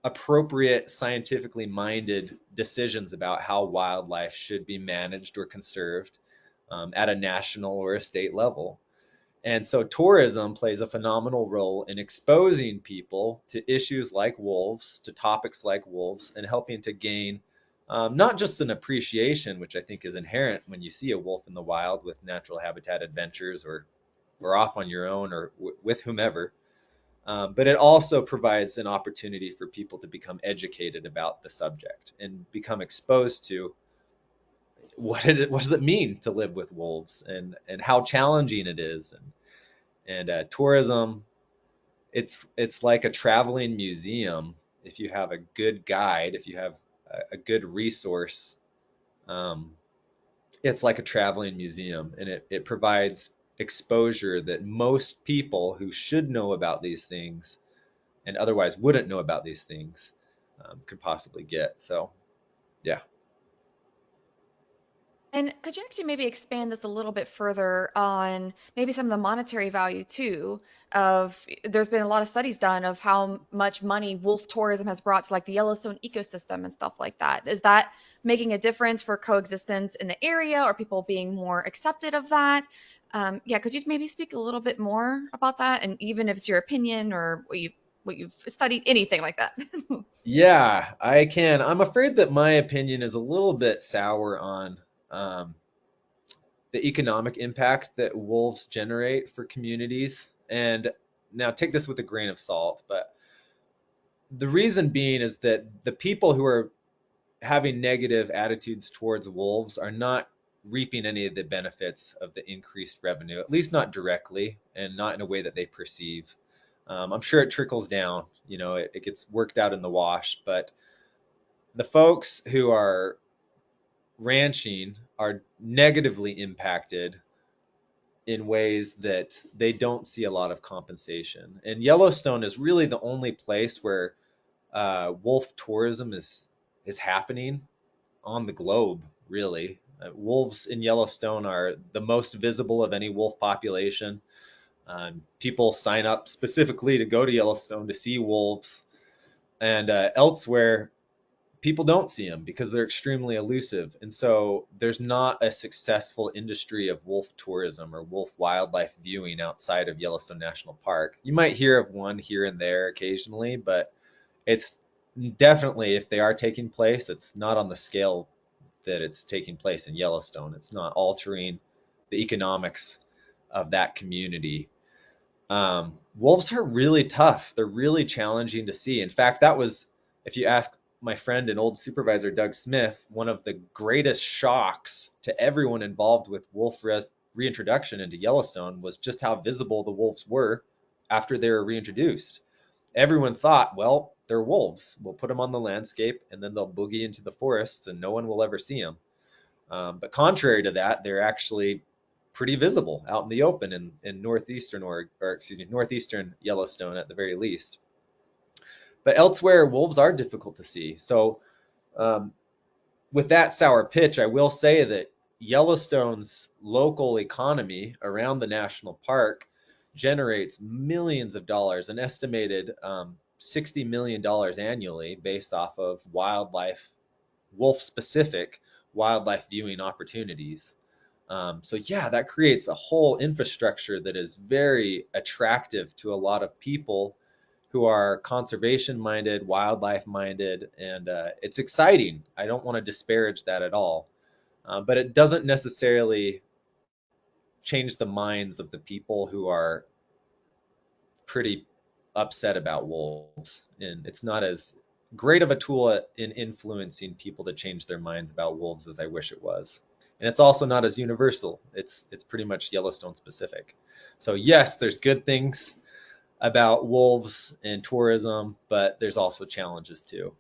appropriate, scientifically minded decisions about how wildlife should be managed or conserved at a national or a state level. And so tourism plays a phenomenal role in exposing people to issues like wolves, to topics like wolves, and helping to gain not just an appreciation, which I think is inherent when you see a wolf in the wild with natural habitat adventures or off on your own or with whomever, but it also provides an opportunity for people to become educated about the subject and become exposed to what does it mean to live with wolves and how challenging it is and tourism. It's like a traveling museum if you have a good guide, if you have a good resource. Um, it's like a traveling museum, and it provides exposure that most people who should know about these things and otherwise wouldn't know about these things could possibly get. So, yeah. And could you actually maybe expand this a little bit further on maybe some of the monetary value too of there's been a lot of studies done of how much money wolf tourism has brought to like the Yellowstone ecosystem and stuff like that. Is that making a difference for coexistence in the area or people being more accepted of that? Yeah, could you maybe speak a little bit more about that? And even if it's your opinion or what you've studied, anything like that. Yeah, I can. I'm afraid that my opinion is a little bit sour on um, the economic impact that wolves generate for communities. And now take this with a grain of salt, but the reason being is that the people who are having negative attitudes towards wolves are not reaping any of the benefits of the increased revenue, at least not directly and not in a way that they perceive. I'm sure it trickles down, it gets worked out in the wash, but the folks who are ranching are negatively impacted in ways that they don't see a lot of compensation. And Yellowstone is really the only place where wolf tourism is happening on the globe, really. Wolves in Yellowstone are the most visible of any wolf population. People sign up specifically to go to Yellowstone to see wolves, and elsewhere, people don't see them because they're extremely elusive. And so there's not a successful industry of wolf tourism or wolf wildlife viewing outside of Yellowstone National Park. You might hear of one here and there occasionally, but it's definitely, if they are taking place, it's not on the scale that it's taking place in Yellowstone. It's not altering the economics of that community. Wolves are really tough. They're really challenging to see. In fact, that was, if you ask my friend and old supervisor, Doug Smith, one of the greatest shocks to everyone involved with reintroduction into Yellowstone was just how visible the wolves were after they were reintroduced. Everyone thought, well, they're wolves. We'll put them on the landscape and then they'll boogie into the forests and no one will ever see them. But contrary to that, they're actually pretty visible out in the open in northeastern northeastern Yellowstone at the very least. But elsewhere, wolves are difficult to see. So um, with that sour pitch, I will say that Yellowstone's local economy around the national park generates millions of dollars, an estimated $60 million annually based off of wildlife, wolf specific wildlife viewing opportunities. So yeah, that creates a whole infrastructure that is very attractive to a lot of people who are conservation minded, wildlife minded, and it's exciting. I don't want to disparage that at all, but it doesn't necessarily change the minds of the people who are pretty upset about wolves, and it's not as great of a tool in influencing people to change their minds about wolves as I wish it was. And it's also not as universal. It's pretty much Yellowstone specific. So yes, there's good things about wolves and tourism, but there's also challenges too.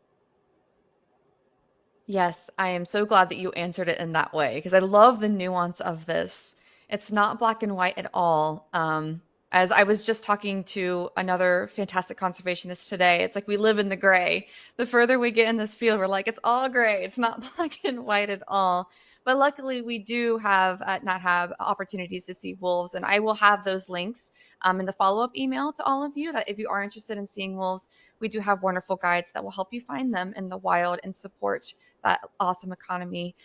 Yes, I am so glad that you answered it in that way because I love the nuance of this. It's not black and white at all. As I was just talking to another fantastic conservationist today, it's like we live in the gray. The further we get in this field, we're like, it's all gray. It's not black and white at all. But luckily, we do have not have opportunities to see wolves, and I will have those links in the follow-up email to all of you. That if you are interested in seeing wolves, we do have wonderful guides that will help you find them in the wild and support that awesome economy.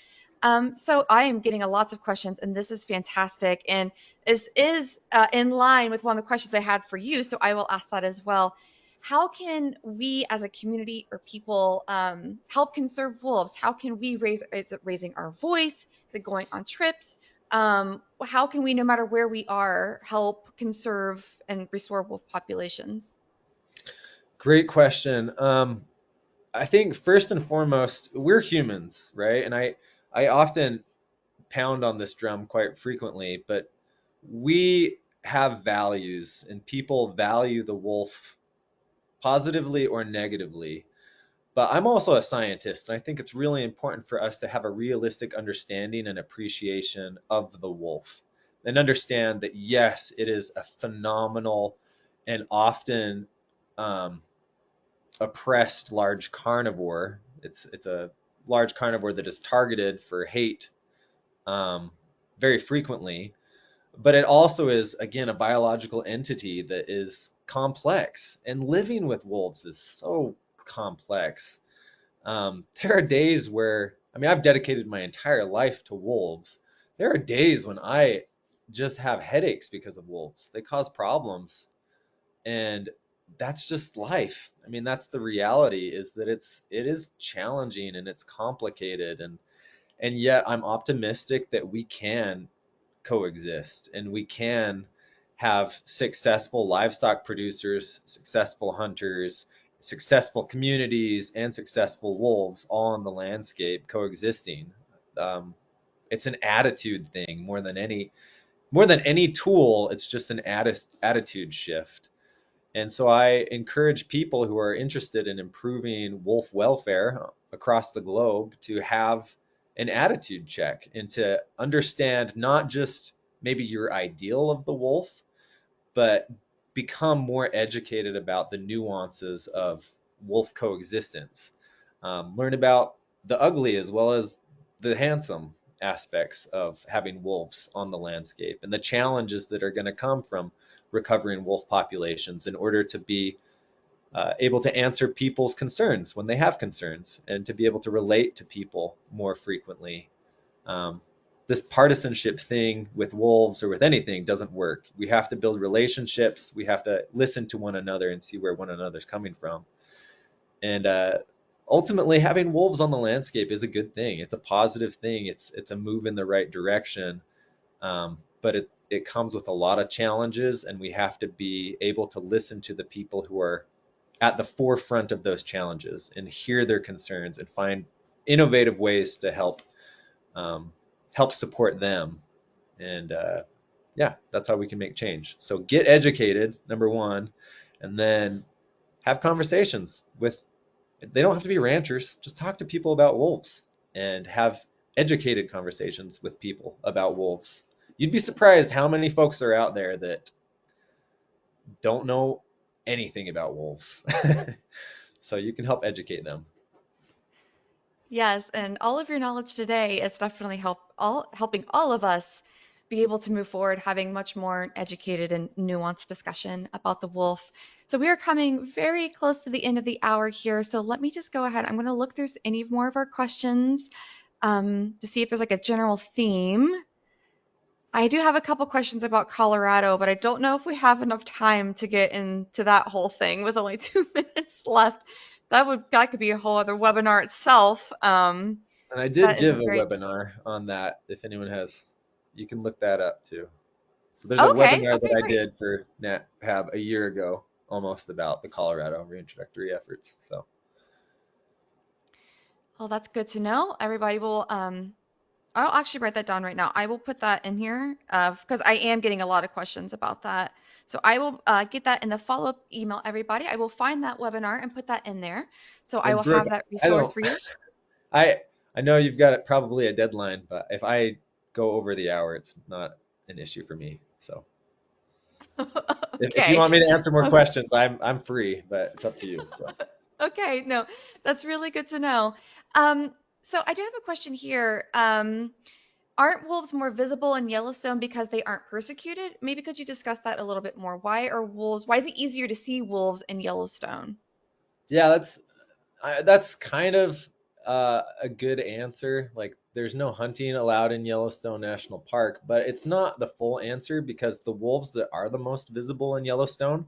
So I am getting a lots of questions, and this is fantastic. And this is in line with one of the questions I had for you. So I will ask that as well. How can we as a community or people help conserve wolves? How can we raise, is it raising our voice? Is it going on trips? How can we, no matter where we are, help conserve and restore wolf populations? Great question. I think first and foremost, we're humans, right? And I often pound on this drum quite frequently, but we have values and people value the wolf positively or negatively. But I'm also a scientist, and I think it's really important for us to have a realistic understanding and appreciation of the wolf and understand that, yes, it is a phenomenal and often um, oppressed large carnivore. It's a large carnivore that is targeted for hate um, very frequently, but it also is, again, a biological entity that is complex, and living with wolves is so complex. There are days where, I mean, I've dedicated my entire life to wolves. There are days when I just have headaches because of wolves. They cause problems, and that's just life. I mean, that's the reality, is that it is challenging and it's complicated, and yet I'm optimistic that we can coexist and we can have successful livestock producers, successful hunters, successful communities, and successful wolves all in the landscape coexisting. Um, it's an attitude thing more than any tool. It's just an attitude shift. And so I encourage people who are interested in improving wolf welfare across the globe to have an attitude check and to understand not just maybe your ideal of the wolf, but become more educated about the nuances of wolf coexistence. Learn about the ugly as well as the handsome aspects of having wolves on the landscape and the challenges that are going to come from recovering wolf populations in order to be able to answer people's concerns when they have concerns and to be able to relate to people more frequently. Um, this partisanship thing with wolves or with anything doesn't work. We have to build relationships. We have to listen to one another and see where one another's coming from. And ultimately, having wolves on the landscape is a good thing. It's a positive thing. It's a move in the right direction. But it comes with a lot of challenges, and we have to be able to listen to the people who are at the forefront of those challenges and hear their concerns and find innovative ways to um, help support them. And yeah, that's how we can make change. So get educated, number one, and then have conversations with. They don't have to be ranchers. Just talk to people about wolves and have educated conversations with people about wolves. You'd be surprised how many folks are out there that don't know anything about wolves. So you can help educate them. Yes, and all of your knowledge today is definitely helping all of us be able to move forward, having much more educated and nuanced discussion about the wolf. So we are coming very close to the end of the hour here. So let me just go ahead. I'm going to look through any more of our questions to see if there's like a general theme. I do have a couple questions about Colorado, but I don't know if we have enough time to get into that whole thing with only 2 minutes left. That could be a whole other webinar itself. And I 'Cause did that is a give a very webinar on that if anyone has, you can look that up too. So there's a okay. webinar that Okay, I great. did for NatHab a year ago almost about the Colorado reintroductory efforts. So Well, that's good to know. Everybody will I'll actually write that down right now. I will put that in here because I am getting a lot of questions about that. So I will get that in the follow-up email, everybody. I will find that webinar and put that in there. So I and will Brooke, have that I resource don't for you. I I know you've got probably a deadline, but if I go over the hour, it's not an issue for me. So if you Okay. want me to answer more Okay. questions, I'm free, but it's up to you. So Okay. No, that's really good to know. Um, so I do have a question here. Aren't wolves more visible in Yellowstone because they aren't persecuted? Maybe could you discuss that a little bit more? Why is it easier to see wolves in Yellowstone? yeah, that's kind of a good answer. Like, there's no hunting allowed in Yellowstone National Park, but it's not the full answer because the wolves that are the most visible in Yellowstone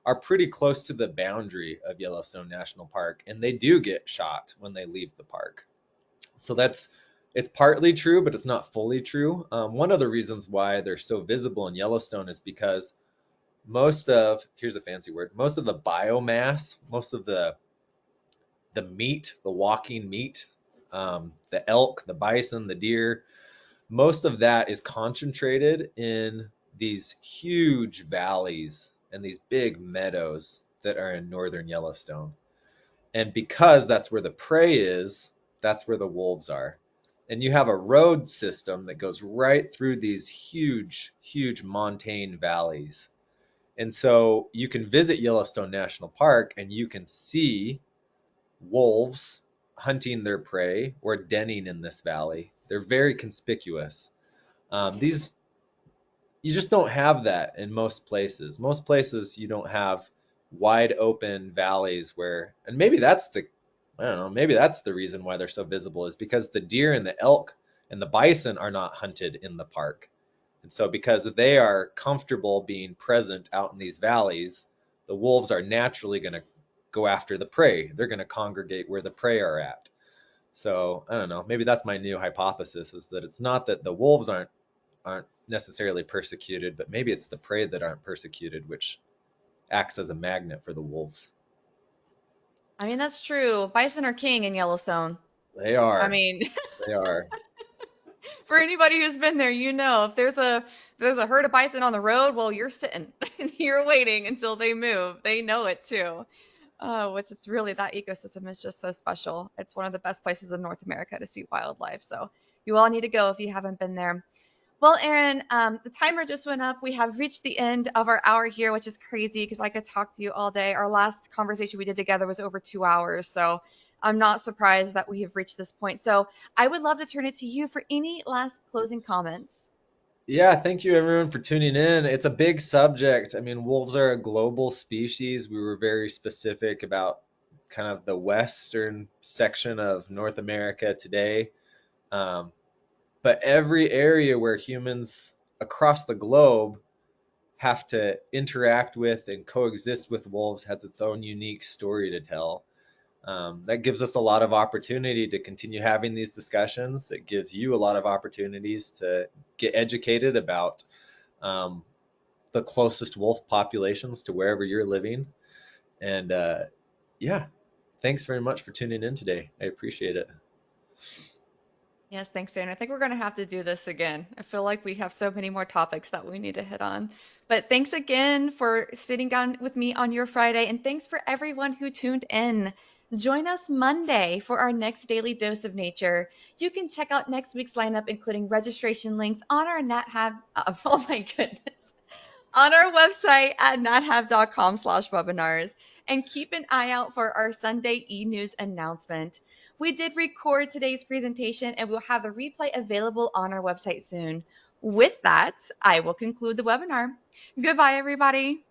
are pretty close to the boundary of Yellowstone National Park, and they do get shot when they leave the park. So it's partly true, but it's not fully true. One of the reasons why they're so visible in Yellowstone is because here's a fancy word, most of the biomass, most of the meat, the walking meat, the elk, the bison, the deer, most of that is concentrated in these huge valleys and these big meadows that are in northern Yellowstone. And because that's where the prey is, that's where the wolves are. And you have a road system that goes right through these huge, huge montane valleys. And so you can visit Yellowstone National Park and you can see wolves hunting their prey or denning in this valley. They're very conspicuous. These You just don't have that in most places. Most places you don't have wide open valleys where, and maybe that's the, I don't know, maybe that's the reason why they're so visible is because the deer and the elk and the bison are not hunted in the park. And so because they are comfortable being present out in these valleys, the wolves are naturally going to go after the prey. They're going to congregate where the prey are at. So I don't know. Maybe that's my new hypothesis is that it's not that the wolves aren't necessarily persecuted, but maybe it's the prey that aren't persecuted, which acts as a magnet for the wolves. I mean, that's true. Bison are king in Yellowstone. They I are. mean, They are. for anybody who's been there, you know, if there's a herd of bison on the road, well, you're sitting and you're waiting until they move. They know it too. Which it's really that ecosystem is just so special. It's one of the best places in North America to see wildlife. So you all need to go if you haven't been there. Well, Aaron, the timer just went up. We have reached the end of our hour here, which is crazy because I could talk to you all day. Our last conversation we did together was over 2 hours. So I'm not surprised that we have reached this point. So I would love to turn it to you for any last closing comments. Yeah, thank you everyone for tuning in. It's a big subject. I mean, wolves are a global species. We were very specific about kind of the western section of North America today. Um, but every area where humans across the globe have to interact with and coexist with wolves has its own unique story to tell. That gives us a lot of opportunity to continue having these discussions. It gives you a lot of opportunities to get educated about um, the closest wolf populations to wherever you're living. And yeah, thanks very much for tuning in today. I appreciate it. Yes, thanks, Dan. I think we're going to have to do this again. I feel like we have so many more topics that we need to hit on. But thanks again for sitting down with me on your Friday, and thanks for everyone who tuned in. Join us Monday for our next daily dose of nature. You can check out next week's lineup, including registration links on our NatHab. Oh my goodness, on our website at nathab.com/webinars, and keep an eye out for our Sunday e-news announcement. We did record today's presentation and we'll have the replay available on our website soon. With that, I will conclude the webinar. Goodbye, everybody.